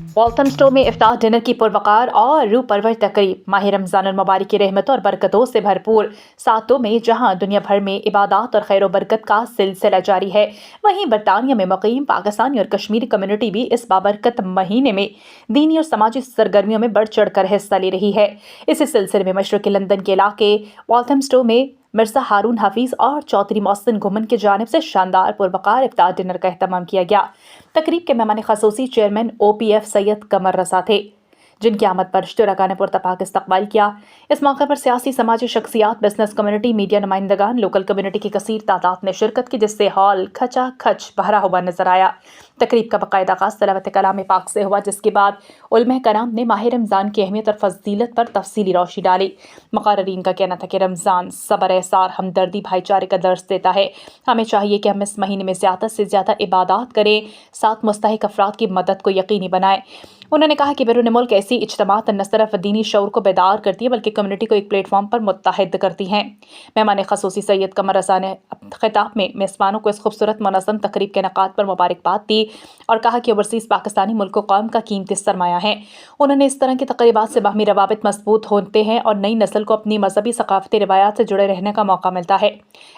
Waltham store में इफ्तार dinner की पुरवकार और रूह परवर तकरीब माह रमज़ान मुबारक की रहमतों और बरकतों से भरपूर सातों में जहां दुनिया भर में इबादत और खैर बरकत का सिलसिला जारी है, वहीं बरतानिया में मुकीम पाकिस्तानी और कश्मीरी कम्युनिटी भी इस बाबरकत महीने में दीनी और समाजी सरगर्मियों में बढ़ चढ़ कर हिस्सा ले रही है। इसी सिलसिले में मशरक़ी लंदन के इलाके वाल्थम स्टोर में मिर्जा हारून हफीज़ और चौधरी मोहसिन घुमन की जानिब से शानदार पुरवकार इफ्तार डिनर का एहतमाम किया गया। तकरीब के मेहमान खसूसी चेयरमैन OPF सैयद कमर रसा थे, जिनकी आमद पर शुरका ने पुरतपाक इस्तकबाल किया। इस मौके पर सियासी समाजी शख्सियात, बिजनेस कम्युनिटी, मीडिया नुमाइंदगान, लोकल कम्युनिटी की कसीर तादाद ने शिरकत की, जिससे हॉल खचा खच भरा हुआ नजर आया। तकरीब का बाकायदा आगाज़ तलावत कलाम पाक से हुआ, जिसके बाद उलमा कराम ने माह रमज़ान की अहमियत और फजीलत पर तफसीली रोशनी डाली। मुक़र्रिरीन का कहना था कि रमज़ान सब्र, एहसार, हमदर्दी, भाईचारे का दर्स देता है। हमें चाहिए कि हम इस महीने में ज़्यादा से ज़्यादा इबादत करें, साथ मुस्तहिक अफराद की मदद को यकीनी बनाएं। उन्होंने कहा कि बैरून मुल्क ऐसी इज्तिमात न सिर्फ दीनी शऊर को बेदार करती है, बल्कि कम्युनिटी को एक प्लेटफॉर्म पर मुत्तहिद करती हैं। मेहमान खसूसी सैयद कमर रसा ने खिताब में मेज़बानों को इस खूबसूरत मुनज़्ज़म तकरीब के इनेकाद पर मुबारकबाद दी और कहा कि ओवरसीज़ पाकिस्तानी मुल्क व कौम का कीमती सरमाया है। उन्होंने इस तरह की तकरीबात से बाहमी रवाबित मजबूत होते हैं और नई नस्ल को अपनी मजहबी सकाफती रिवायात से जुड़े रहने का मौका मिलता है।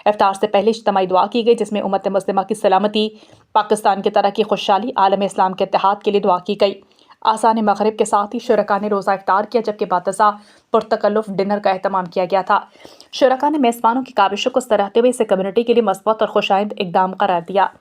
इफ्तार से पहले इज्तिमाई दुआ की गई, जिसमें उम्मत मुस्लिमा की सलामती, पाकिस्तान की तरक्की, खुशहाली, आलम इस्लाम के इत्तेहाद के लिए दुआ की गई। आसान मगरिब के साथ ही शुरका ने रोज़ा इफ्तार किया, जबकि बादशा पुरतकल्लुफ़ डिनर का एहतमाम किया गया था। शुरका ने मेज़बानों की काविशों को सराहते हुए इसे कम्युनिटी के लिए मस्बत और खुशाइंद इक़दाम करार दिया।